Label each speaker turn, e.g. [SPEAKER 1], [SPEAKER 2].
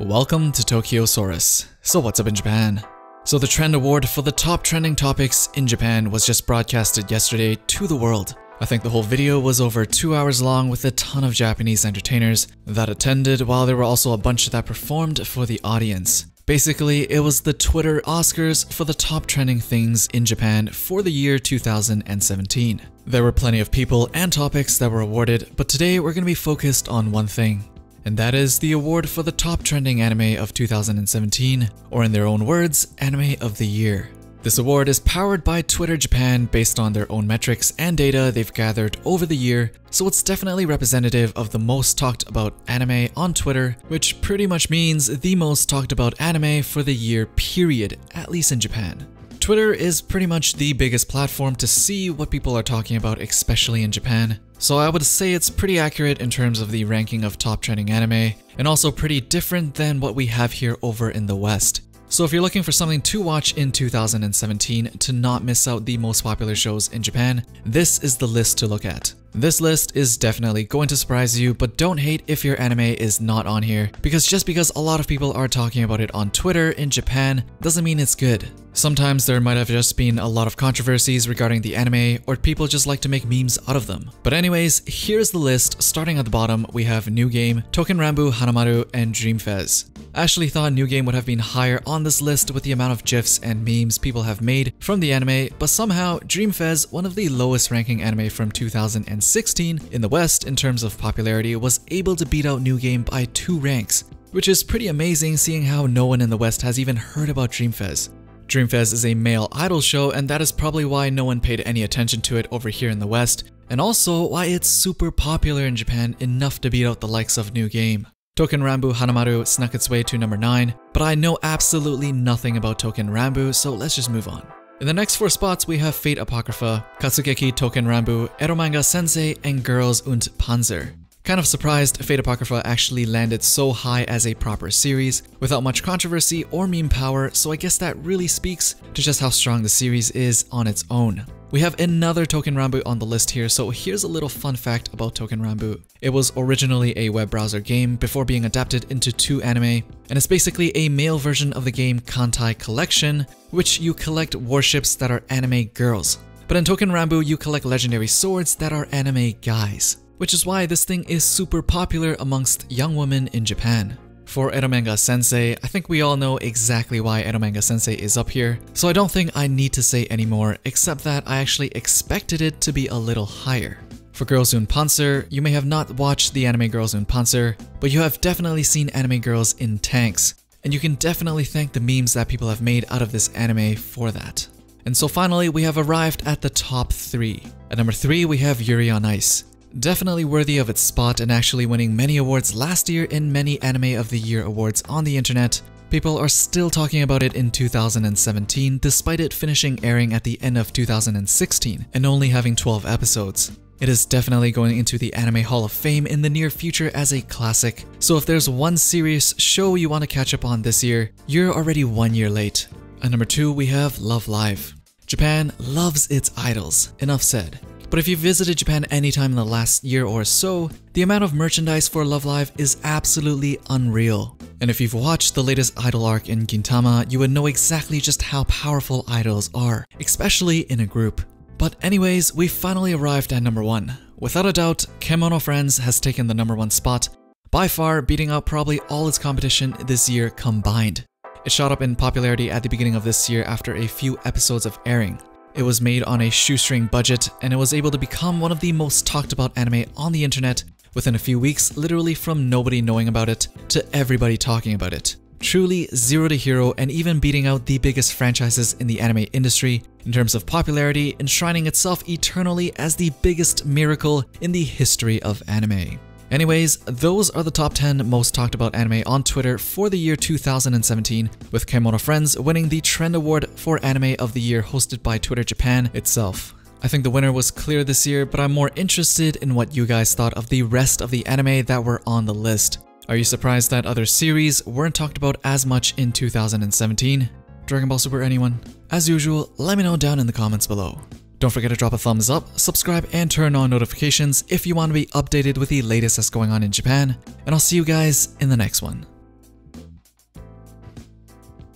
[SPEAKER 1] Welcome to Tokyosaurus. So what's up in Japan? So the Trend Award for the top trending topics in Japan was just broadcasted yesterday to the world. I think the whole video was over 2 hours long with a ton of Japanese entertainers that attended, while there were also a bunch that performed for the audience. Basically, it was the Twitter Oscars for the top trending things in Japan for the year 2017. There were plenty of people and topics that were awarded, but today we're going to be focused on one thing. And that is the award for the top trending anime of 2017, or in their own words, Anime of the Year. This award is powered by Twitter Japan based on their own metrics and data they've gathered over the year, so it's definitely representative of the most talked about anime on Twitter, which pretty much means the most talked about anime for the year period, at least in Japan. Twitter is pretty much the biggest platform to see what people are talking about, especially in Japan. So I would say it's pretty accurate in terms of the ranking of top trending anime, and also pretty different than what we have here over in the West. So if you're looking for something to watch in 2017 to not miss out the most popular shows in Japan, this is the list to look at. This list is definitely going to surprise you, but don't hate if your anime is not on here, because just because a lot of people are talking about it on Twitter in Japan doesn't mean it's good. Sometimes there might have just been a lot of controversies regarding the anime, or people just like to make memes out of them. But anyways, here's the list. Starting at the bottom, we have New Game, Touken Ranbu Hanamaru, and Dream Fez. I actually thought New Game would have been higher on this list with the amount of GIFs and memes people have made from the anime, but somehow Dream Fez, one of the lowest ranking anime from 2016 in the West in terms of popularity, was able to beat out New Game by 2 ranks, which is pretty amazing seeing how no one in the West has even heard about Dream Fez. Dream Fez is a male idol show, and that is probably why no one paid any attention to it over here in the West, and also why it's super popular in Japan enough to beat out the likes of New Game. Touken Ranbu Hanamaru snuck its way to number 9, but I know absolutely nothing about Touken Ranbu, so let's just move on. In the next 4 spots, we have Fate Apocrypha, Katsugeki Touken Ranbu, Eromanga Sensei, and Girls und Panzer. Kind of surprised Fate Apocrypha actually landed so high as a proper series, without much controversy or meme power, so I guess that really speaks to just how strong the series is on its own. We have another Touken Ranbu on the list here, so here's a little fun fact about Touken Ranbu. It was originally a web browser game before being adapted into 2 anime, and it's basically a male version of the game Kantai Collection, which you collect warships that are anime girls. But in Touken Ranbu, you collect legendary swords that are anime guys, which is why this thing is super popular amongst young women in Japan. For Eromanga Sensei, I think we all know exactly why Eromanga Sensei is up here, so I don't think I need to say any more, except that I actually expected it to be a little higher. For Girls und Panzer, you may have not watched the anime Girls und Panzer, but you have definitely seen anime girls in tanks, and you can definitely thank the memes that people have made out of this anime for that. And so finally, we have arrived at the top 3. At number 3, we have Yuri on Ice. Definitely worthy of its spot and actually winning many awards last year in many Anime of the Year awards on the internet. People are still talking about it in 2017 despite it finishing airing at the end of 2016 and only having 12 episodes. It is definitely going into the Anime Hall of Fame in the near future as a classic, so if there's one serious show you want to catch up on this year, you're already 1 year late. At number 2, we have Love Live. Japan loves its idols, enough said. But if you visited Japan anytime in the last year or so, the amount of merchandise for Love Live is absolutely unreal. And if you've watched the latest idol arc in Gintama, you would know exactly just how powerful idols are, especially in a group. But anyways, we finally arrived at number 1. Without a doubt, Kemono Friends has taken the number 1 spot, by far beating out probably all its competition this year combined. It shot up in popularity at the beginning of this year after a few episodes of airing. It was made on a shoestring budget, and it was able to become one of the most talked about anime on the internet within a few weeks, literally from nobody knowing about it to everybody talking about it. Truly zero to hero, and even beating out the biggest franchises in the anime industry in terms of popularity, enshrining itself eternally as the biggest miracle in the history of anime. Anyways, those are the top 10 most talked about anime on Twitter for the year 2017, with Kemono Friends winning the Trend Award for Anime of the Year hosted by Twitter Japan itself. I think the winner was clear this year, but I'm more interested in what you guys thought of the rest of the anime that were on the list. Are you surprised that other series weren't talked about as much in 2017? Dragon Ball Super anyone? As usual, let me know down in the comments below. Don't forget to drop a thumbs up, subscribe, and turn on notifications if you want to be updated with the latest that's going on in Japan, and I'll see you guys in the next one.